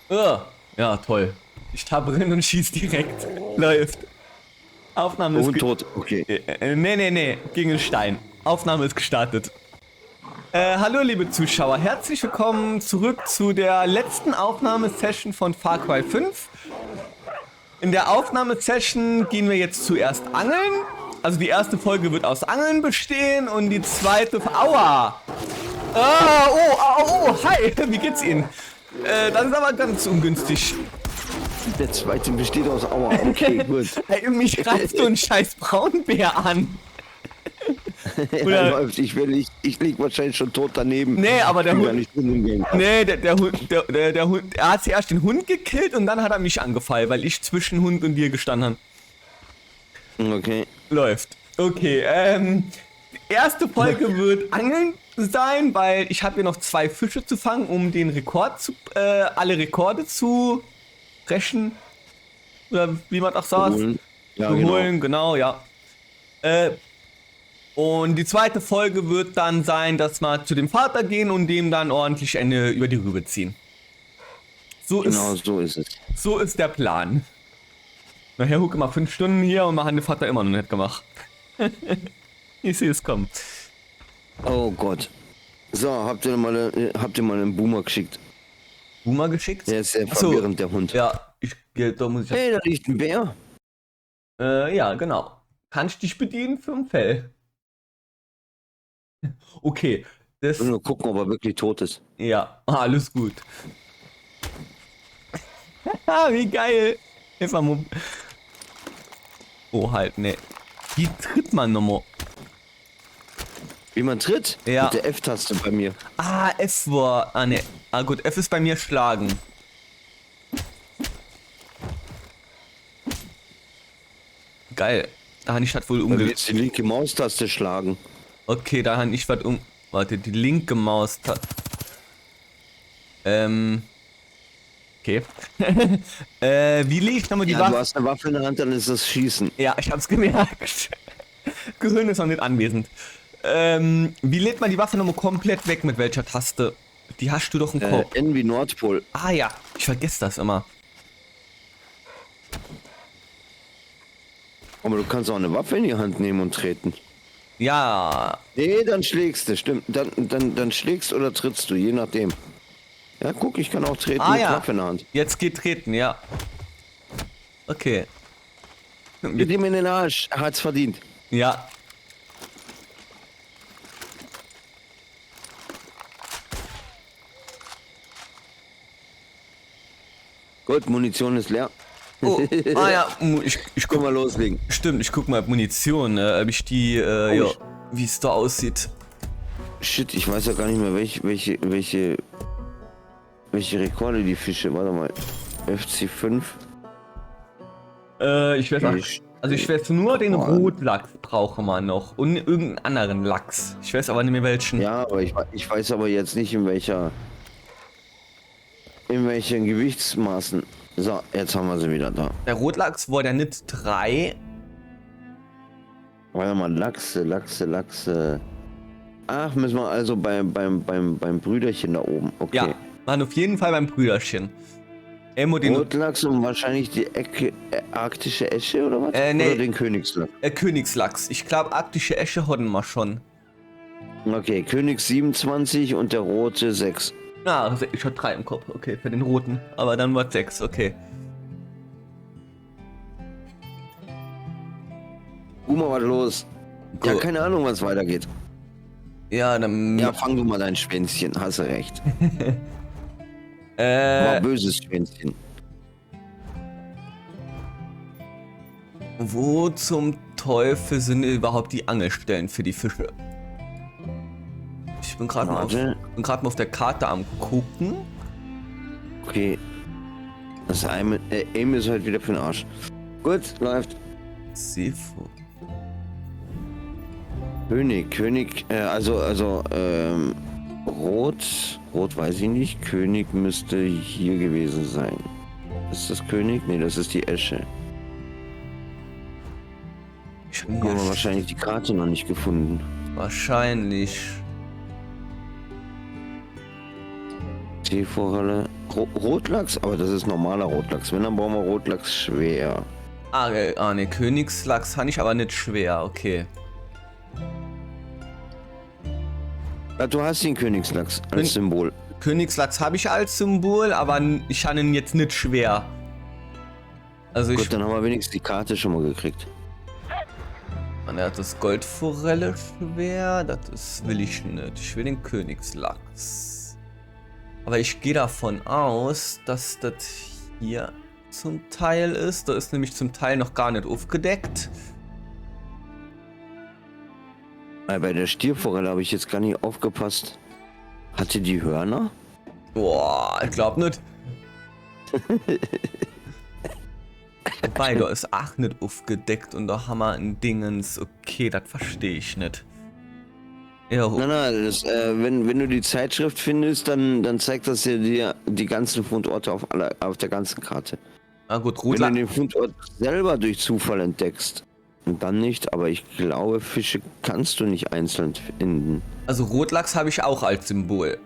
Ja, toll. Ich tappe rein und schieß direkt. Läuft. Aufnahme ist Und tot, okay. Nee. Gegen den Stein. Aufnahme ist gestartet. Hallo liebe Zuschauer, herzlich willkommen zurück zu der letzten Aufnahmesession von Far Cry 5. In der Aufnahmesession gehen wir jetzt zuerst angeln. Also die erste Folge wird aus Angeln bestehen und die zweite... Aua! Hi, wie geht's Ihnen? Das ist aber ganz ungünstig. Der zweite besteht aus Aua, okay, gut. Hey, mich reißt so ein scheiß Braunbär an. Oder- Ich lieg wahrscheinlich schon tot daneben. Nee, aber der Ich kann gar Hund... nicht hingehen. Nee, der Hund... Er hat zuerst den Hund gekillt und dann hat er mich angefallen, weil ich zwischen Hund und dir gestanden habe. Okay. Läuft. Okay, die erste Folge wird Angeln sein, weil ich habe hier noch 2 Fische zu fangen, um den Rekord zu... alle Rekorde zu brechen. Oder wie man auch sagt. Holen. Ja, Zu genau. holen, genau, ja. Und die zweite Folge wird dann sein, dass wir zu dem Vater gehen und dem dann ordentlich eine über die Rübe ziehen. Genau, so ist es. So ist der Plan. Nachher hucke mal 5 Stunden hier und machen den Vater immer noch nicht gemacht. Ich sehe es kommen. Oh Gott. So, habt ihr mal einen Boomer geschickt? Boomer geschickt? Der ist sehr Ach so. verwirrend, der Hund. Ja, da muss ich... Hey, da liegt ein Bär. Ja, genau. Kannst dich bedienen für ein Fell. Okay, das... Nur gucken, ob er wirklich tot ist. Ja, alles gut. Wie geil. Einfach mal... Oh, halt, ne. Wie tritt man nochmal? Wie man tritt? Ja. Mit der F-Taste bei mir. Ah, F war... Ah, ne. Ah, gut, F ist bei mir schlagen. Geil. Da habe ich das wohl Da umge... willst du die linke Maustaste schlagen. Okay, da habe ich was um... Warte, die linke Maus... Okay. Wie lege ich nochmal die Ja, du Waffe? hast eine Waffe in der Hand, dann ist das Schießen. Ja, ich hab's gemerkt. Gehirn ist noch nicht anwesend. Wie lädt man die Waffe nochmal komplett weg? Mit welcher Taste? Die hast du doch im Kopf. N wie Nordpol. Ah ja, ich vergesse das immer. Aber du kannst auch eine Waffe in die Hand nehmen und treten. Ja, Nee, dann schlägst du, stimmt. Dann schlägst oder trittst du, je nachdem. Ja, guck, ich kann auch treten ah mit ja. Waffe in der Hand. Jetzt geht treten, ja. Okay. Gib ihm in den Arsch, er hat's verdient. Ja. Gut, Munition ist leer. Oh, ah ja, ich Können guck wir loslegen. Stimmt, ich guck mal Munition, ob ich die, ja, wie es da aussieht. Shit, ich weiß ja gar nicht mehr, welche Rekorde die Fische. Warte mal. FC5. Ich weiß also ich weiß nur den Rotlachs brauche man noch und irgendeinen anderen Lachs. Ich weiß aber nicht mehr welchen. Ja, aber ich weiß aber jetzt nicht in welchen Gewichtsmaßen. So, jetzt haben wir sie wieder da. Der Rotlachs war der nicht 3. Warte mal, Lachse. Ach, müssen wir also beim Brüderchen da oben. Okay. Ja, waren auf jeden Fall beim Brüderchen. Den Rotlachs und wahrscheinlich die arktische Esche oder was? Nee. Oder den Königslachs. Königslachs. Ich glaube, arktische Esche hatten wir schon. Okay, Königs 27 und der rote 6. Ah, ich hatte 3 im Kopf. Okay, für den roten. Aber dann war es 6, okay. Was los? Ja, Gut. keine Ahnung, was weitergeht. Ja, dann... Ja, fang du mal dein Schwänzchen, hast du recht. War böses Schwänzchen. Wo zum Teufel sind überhaupt die Angelstellen für die Fische? Ich bin gerade mal, mal auf der Karte am gucken. Okay. Das Aim ist halt wieder für den Arsch. Gut, läuft. Seefu. König, Rot weiß ich nicht. König müsste hier gewesen sein. Ist das König? Nee, das ist die Esche. Ich Haben wir wahrscheinlich die Karte noch nicht gefunden. Wahrscheinlich. Seeforelle. Rotlachs, aber das ist normaler Rotlachs. Wenn, dann brauchen wir Rotlachs schwer. Ne, Königslachs habe ich aber nicht schwer, okay. Ja, du hast den Königslachs als Symbol. Königslachs habe ich als Symbol, aber ich habe ihn jetzt nicht schwer. Also Gut, dann haben wir wenigstens die Karte schon mal gekriegt. Er hat das Goldforelle schwer, will ich nicht. Ich will den Königslachs. Aber ich gehe davon aus, dass das hier zum Teil ist. Da ist nämlich zum Teil noch gar nicht aufgedeckt. Bei der Stierforelle habe ich jetzt gar nicht aufgepasst. Hatte die Hörner? Boah, ich glaub nicht. Wobei, da ist auch nicht aufgedeckt und da haben wir ein Dingens. Okay, das verstehe ich nicht. Ja, Nein, das, wenn du die Zeitschrift findest, dann zeigt das dir die ganzen Fundorte auf der ganzen Karte. na gut, Wenn du den Fundort selber durch Zufall entdeckst, dann nicht, aber ich glaube, Fische kannst du nicht einzeln finden. Also Rotlachs habe ich auch als Symbol.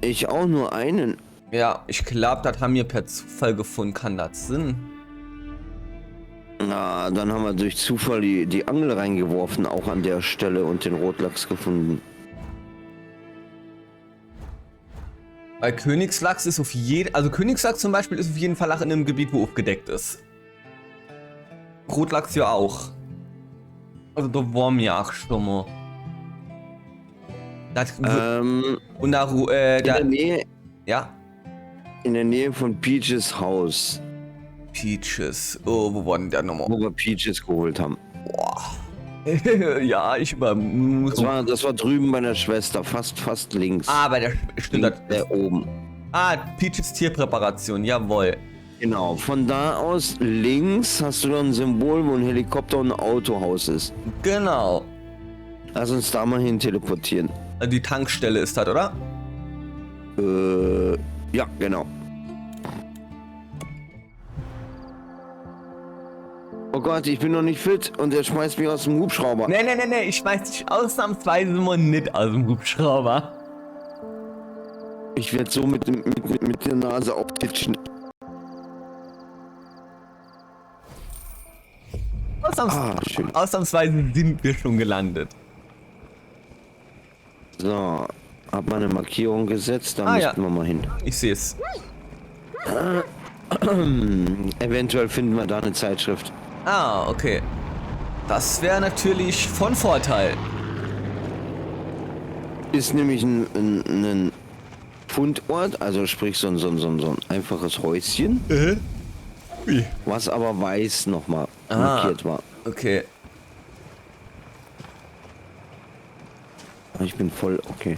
Ich auch nur einen. Ja, ich glaube, das haben wir per Zufall gefunden. Kann das Sinn? Na, dann haben wir durch Zufall die Angel reingeworfen, auch an der Stelle, und den Rotlachs gefunden. Weil Königslachs ist auf jeden... Also Königslachs zum Beispiel ist auf jeden Fall auch in einem Gebiet, wo aufgedeckt ist. Rotlachs ja auch. Also da waren wir auch schon mal. Und da... in der Nähe, ja? in der Nähe von Peaches Haus, Peaches. Oh, wo waren der nochmal? wo wir Peaches geholt haben. Boah. Ja, muss... Das war drüben bei der Schwester, fast links. Ah, bei der... Stimmt, Der oben. Ah, Peaches Tierpräparation, jawohl. Genau, von da aus links hast du dann ein Symbol, wo ein Helikopter und ein Autohaus ist. Genau. Lass uns da mal hin teleportieren. Die Tankstelle ist das, oder? Ja, genau. Oh Gott, ich bin noch nicht fit und er schmeißt mich aus dem Hubschrauber. Nee, ich schmeiß dich ausnahmsweise mal nicht aus dem Hubschrauber. Ich werde so mit der Nase abtitschen. Schön. Ausnahmsweise sind wir schon gelandet. So, hab mal eine Markierung gesetzt, da müssten wir mal hin. Ich sehe es. Eventuell finden wir da eine Zeitschrift. Ah, okay. Das wäre natürlich von Vorteil. Ist nämlich ein Fundort, also sprich so ein einfaches Häuschen, Ui. was aber weiß nochmal markiert war. Okay. Ich bin voll, okay.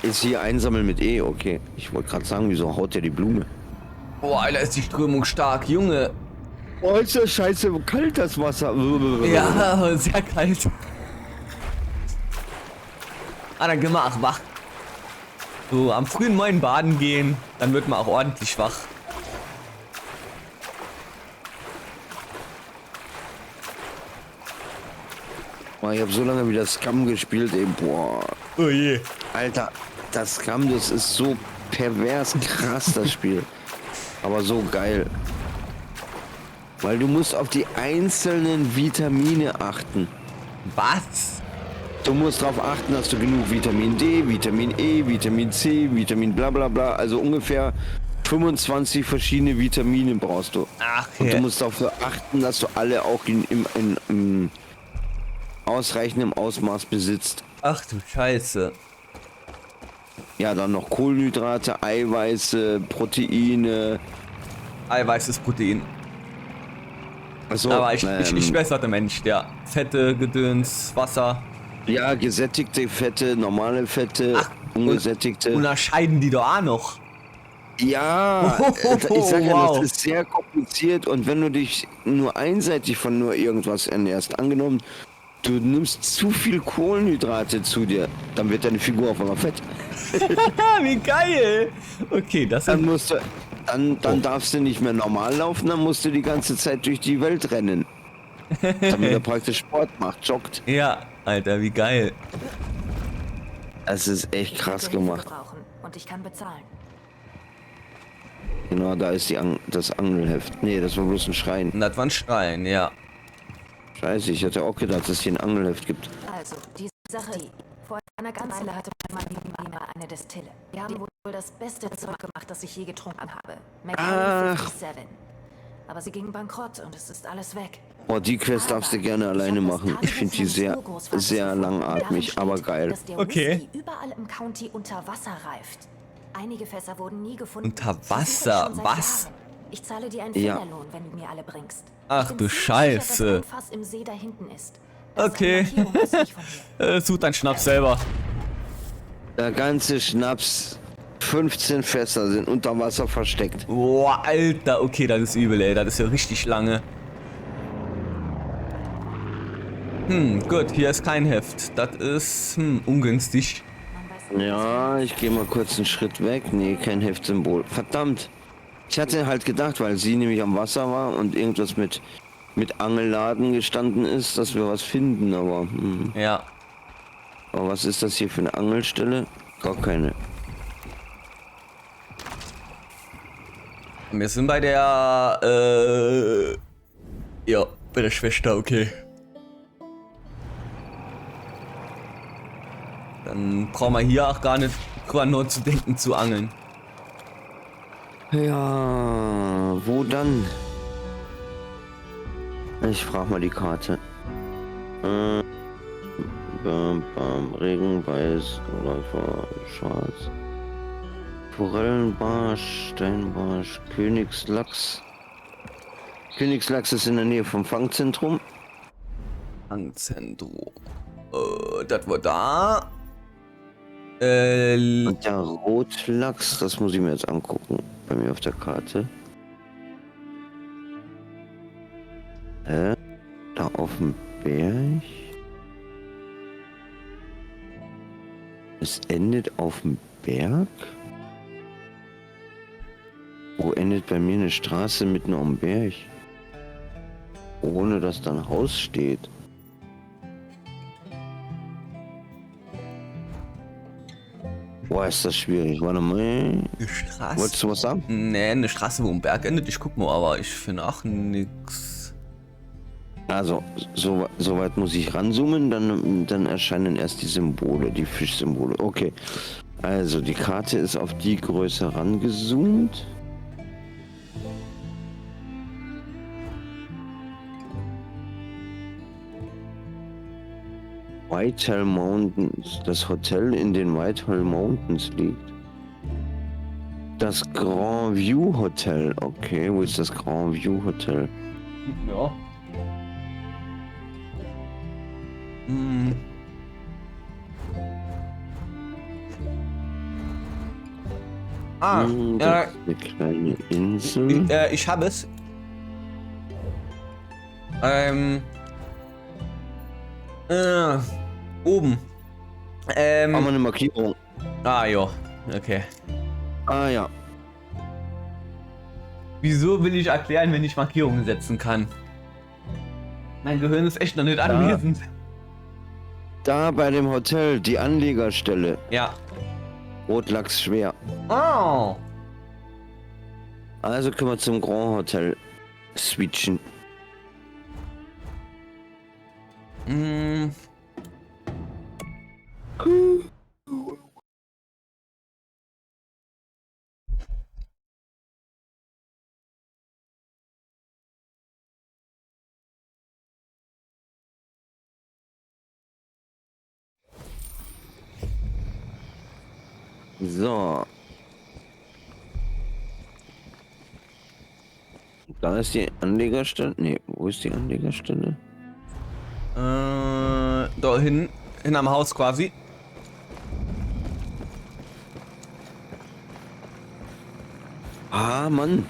Ist hier einsammeln mit E, okay. Ich wollte gerade sagen, wieso haut der die Blume? Boah, Alter, ist die Strömung stark, Junge. Oh, ist das scheiße kalt, das Wasser. Ja, sehr kalt. Ah, dann gehen wir auch wach. So, am frühen Morgen baden gehen, dann wird man auch ordentlich wach. Oh, ich habe so lange wieder Scum gespielt, ey, boah. Oh je. Alter, das Scum, das ist so pervers krass, das Spiel. Aber so geil. Weil du musst auf die einzelnen Vitamine achten. Was? Du musst darauf achten, dass du genug Vitamin D, Vitamin E, Vitamin C, Vitamin bla bla bla, also ungefähr 25 verschiedene Vitamine brauchst du. Ach, Und du musst dafür achten, dass du alle auch im ausreichendem Ausmaß besitzt. Ach du Scheiße. Ja, dann noch Kohlenhydrate, Eiweiße, Proteine. Eiweiß ist Protein. Also, Aber ich besserte Mensch, der Fette, Gedöns, Wasser. Ja, gesättigte Fette, normale Fette, ungesättigte. Unterscheiden die da auch noch? Ja, ich sag ja, Wow. das ist sehr kompliziert und wenn du dich nur einseitig von nur irgendwas ernährst, angenommen, du nimmst zu viel Kohlenhydrate zu dir, dann wird deine Figur auf einmal fett. Wie geil! Okay, das Dann ist... musst du, dann darfst du nicht mehr normal laufen, dann musst du die ganze Zeit durch die Welt rennen. Damit er praktisch Sport macht, joggt. Ja, Alter, wie geil. Das ist echt krass gemacht. und ich kann bezahlen. Genau, da ist das Angelheft. Nee, das war bloß ein Schrein. Und das war ein Schrein, ja. Scheiße, ich hatte auch gedacht, dass es hier ein Angelheft gibt. Also, die Sache, vor einer ganzen Weile hatte mein Mann eine Destille. Wir haben wohl das beste Zeug gemacht, das ich je getrunken habe. McAllen 57. Aber sie ging bankrott und es ist alles weg. Oh, die Quest darfst du gerne alleine machen. Ich finde die sehr, sehr langatmig, aber geil. Dass der Okay. Whisky überall im County unter Wasser reift. Einige Fässer wurden nie gefunden. Unter Sie suchen Wasser? schon seit Was? Jahren. Ich zahle dir einen Ja. Finderlohn, wenn du mir alle bringst. Ach Ich bin du ziemlich Scheiße. Sicher, dass ein Fass im See da hinten ist. Das ist Okay. eine Markierung östlich von hier. Such deinen Schnaps selber. Der ganze Schnaps, 15 Fässer sind unter Wasser versteckt. Boah, Alter, okay, das ist übel, ey. Das ist ja richtig lange. Gut, hier ist kein Heft. Das ist, ungünstig. Man weiß nicht, Ja, ich gehe mal kurz einen Schritt weg. Nee, kein Heftsymbol. Verdammt. Ich hatte halt gedacht, weil sie nämlich am Wasser war und irgendwas mit Angelladen gestanden ist, dass wir was finden, aber... Ja. Aber was ist das hier für eine Angelstelle? Gar keine. Wir sind bei der, ja, bei der Schwester, okay. Dann brauchen wir hier auch gar nicht drüber nur zu denken zu angeln. Ja, wo dann? Ich frage mal die Karte. Regen, Weiß, Läufer, Schwarz. Forellenbarsch, Steinbarsch, Königslachs. Königslachs ist in der Nähe vom Fangzentrum. Fangzentrum. Das war da. Und der Rotlachs, das muss ich mir jetzt angucken. Bei mir auf der Karte. Da auf dem Berg. Es endet auf dem Berg? Wo endet bei mir eine Straße mitten am Berg? Ohne dass da ein Haus steht. Boah, ist das schwierig. Warte mal. Eine Wolltest Straße. du was sagen? Nee, eine Straße, wo ein Berg endet. Ich guck mal, aber ich finde auch nix. Also, so weit muss ich ranzoomen, dann erscheinen erst die Symbole, die Fischsymbole. Okay. Also, die Karte ist auf die Größe rangezoomt. Whitehall Mountains. Das Hotel in den Whitehall Mountains liegt. Das Grand View Hotel. Okay, wo ist das Grand View Hotel? Ja. Hm. Ah, Das ist eine kleine Insel. ich habe es. Oben. Haben wir eine Markierung? Ja, okay. Ah ja. Wieso will ich erklären, wenn ich Markierungen setzen kann? Mein Gehirn ist echt noch nicht anwesend. Da bei dem Hotel, die Anlegerstelle. Ja. Rotlachs schwer. Oh. Also können wir zum Grand Hotel switchen. Mm. So. Da ist die Anlegerstelle. Ne, wo ist die Anlegerstelle? Da hin am Haus quasi. Ah, Mann.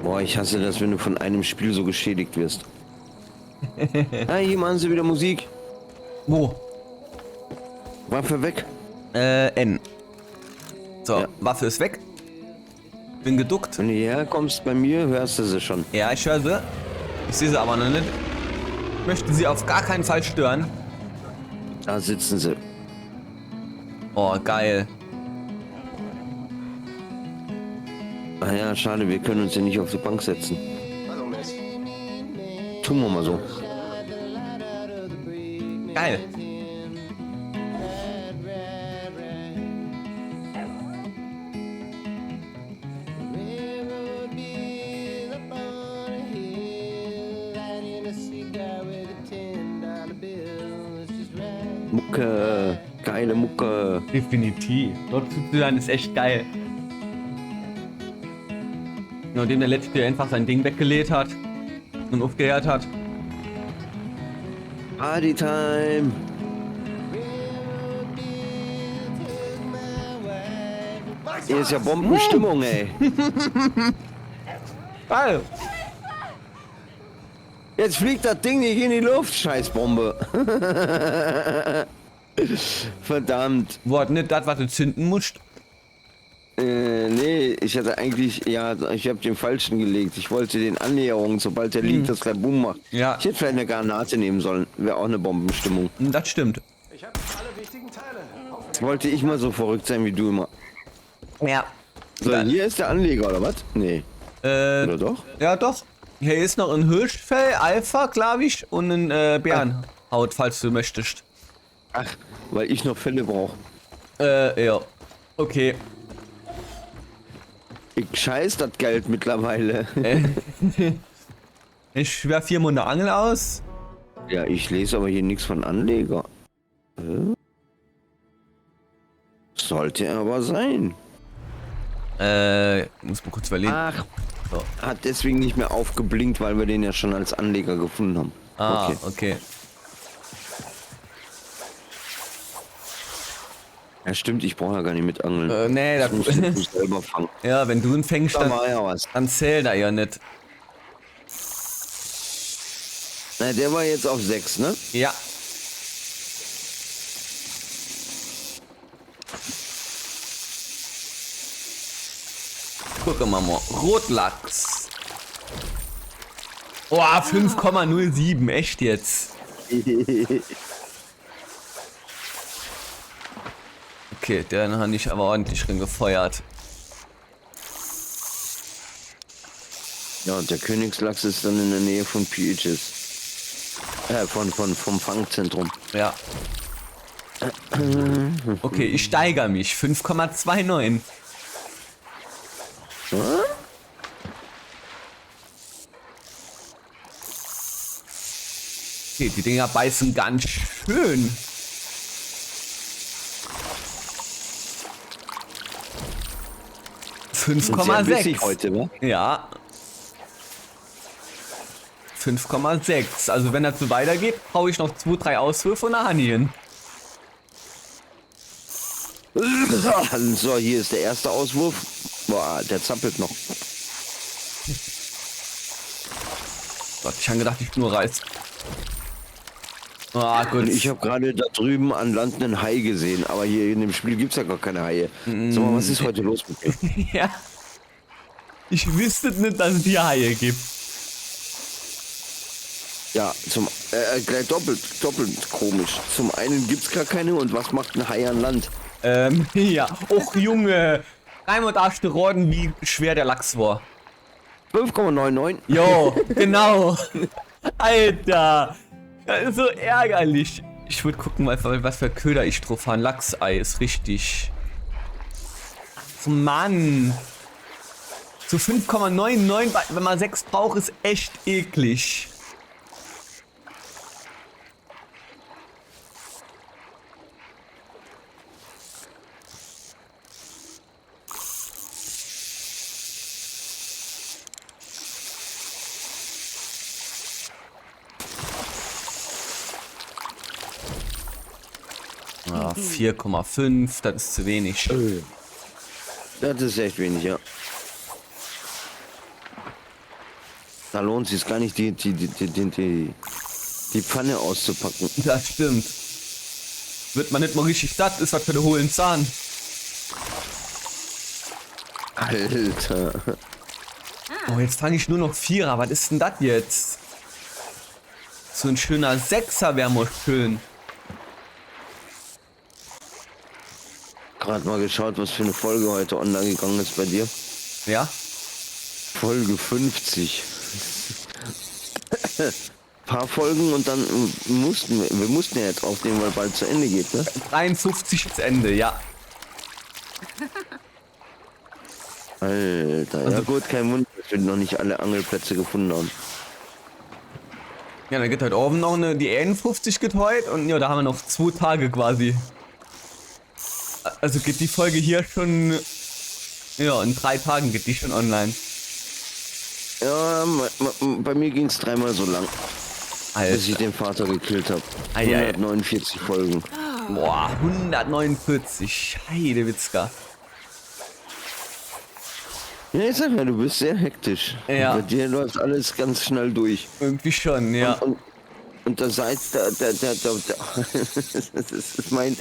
Boah, ich hasse das, wenn du von einem Spiel so geschädigt wirst. Ah, hier machen sie wieder Musik. Wo? Waffe weg. N. So, Ja. Waffe ist weg. Bin geduckt. Wenn du hierher kommst bei mir, hörst du sie schon. Ja, ich höre sie. Ich sehe sie aber noch nicht. Möchte sie auf gar keinen Fall stören. Da sitzen sie. Oh, geil. Ah ja, schade, wir können uns hier nicht auf die Bank setzen. Tun wir mal so. Geil. Mucke, geile Mucke. Definitiv. Dort zu sein ist echt geil. Nachdem der letzte einfach sein Ding weggelegt hat und aufgehört hat. Partytime. Hier ist ja Bombenstimmung, ey. Geil. Jetzt fliegt das Ding nicht in die Luft, Scheißbombe. Verdammt. Wort nicht das, was du zünden musst. Nee, ich hatte eigentlich, ja, ich habe den falschen gelegt. Ich wollte den Annäherungen, sobald der liegt, dass der Boom macht. Ja. Ich hätte vielleicht eine Granate nehmen sollen. Wäre auch eine Bombenstimmung. Das stimmt. Ich habe alle wichtigen Teile. Wollte ich mal so verrückt sein wie du immer. Ja. So, hier ist der Anleger, oder was? Nee. Oder doch? Ja, doch. Hier ist noch ein Hirschfell, Alpha, glaube ich, und ein Bärenhaut, falls du möchtest. Ach, weil ich noch Fälle brauche. Ja. Okay. Ich scheiß das Geld mittlerweile. Ich werf hier mal eine Angel aus. Ja, ich lese aber hier nichts von Anleger. Sollte er aber sein. Muss mal kurz überlegen. Ach, hat deswegen nicht mehr aufgeblinkt, weil wir den ja schon als Anleger gefunden haben. Ah, Okay. okay. Ja, stimmt, ich brauche ja gar nicht mit Angeln. Nee, Das das musst du selber fangen. ja, wenn du ihn fängst, Da dann, war ja was. dann zählt er ja nicht. Na, der war jetzt auf 6, ne? Ja. Gucken wir mal. Rotlachs. Oh, 5,07. Echt jetzt. Okay, den habe ich aber ordentlich drin gefeuert. Ja, und der Königslachs ist dann in der Nähe von Peaches. Vom Fangzentrum. Ja. Okay, ich steigere mich. 5,29. Okay, die Dinger beißen ganz schön. Sehr bissig 5,6. heute, wa? Ja. 5,6. Also wenn das so weitergeht, hau ich noch 2, 3 Auswürfe und eine Honey hin. So, hier ist der erste Auswurf. Boah, der zappelt noch. Gott, ich habe gedacht, ich nur Reis. Ah, gut. Und ich habe gerade da drüben an Land einen Hai gesehen, aber hier in dem Spiel gibt es ja gar keine Haie. Sag mal, was ist heute los mit dir? Ja. Ich wüsste nicht, dass es hier Haie gibt. Ja, gleich doppelt komisch. Zum einen gibt's gar keine und was macht ein Hai an Land? Ja. Och, Junge. Einmal darfst du raten, wie schwer der Lachs war. 5,99. Jo, genau. Alter. Das ist so ärgerlich. Ich würde gucken, was für Köder ich drauf habe. Lachsei ist richtig. So, Mann. So 5,99, wenn man 6 braucht, ist echt eklig. Ja, 4,5, das ist zu wenig. Das ist echt wenig, ja. Da lohnt es sich gar nicht, die Pfanne auszupacken. Das stimmt. Wird man nicht mal richtig satt, ist was für den hohlen Zahn. Alter. Oh, jetzt fange ich nur noch 4er. Was ist denn das jetzt? So ein schöner 6er wäre mal schön. gerade mal geschaut, was für eine Folge heute online gegangen ist bei dir. Ja? Folge 50. Paar Folgen und dann wir mussten ja jetzt aufnehmen, weil bald zu Ende geht, ne? 53 ist Ende, ja. Alter, ja gut, kein Wunder, dass wir noch nicht alle Angelplätze gefunden haben. Ja, dann geht heute oben noch die 51 geht heute und ja, da haben wir noch 2 Tage quasi. Also geht die Folge hier schon, ja, in 3 Tagen geht die schon online. Ja, bei mir ging es 3-mal so lang, bis ich Alter, den Vater gekillt habe. Ei, ei. 149 Folgen. boah, 149, Heidewitzka. Ja, ich sag ja, du bist sehr hektisch. Ja. Bei dir läuft alles ganz schnell durch. Irgendwie schon, ja. Und da seid das ist mein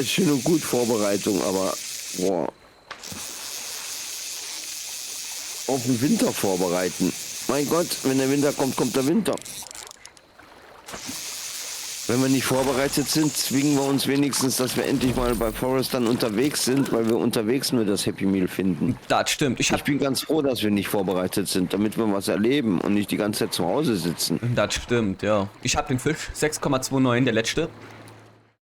schön und gut Vorbereitung, aber boah. Auf den Winter vorbereiten. Mein Gott, wenn der Winter kommt, kommt der Winter. Wenn wir nicht vorbereitet sind, zwingen wir uns wenigstens, dass wir endlich mal bei Forest dann unterwegs sind, weil wir unterwegs nur das Happy Meal finden. Das stimmt. Ich Ich bin ganz froh, dass wir nicht vorbereitet sind, damit wir was erleben und nicht die ganze Zeit zu Hause sitzen. Das stimmt, ja. Ich hab den Fisch, 6,29, der letzte.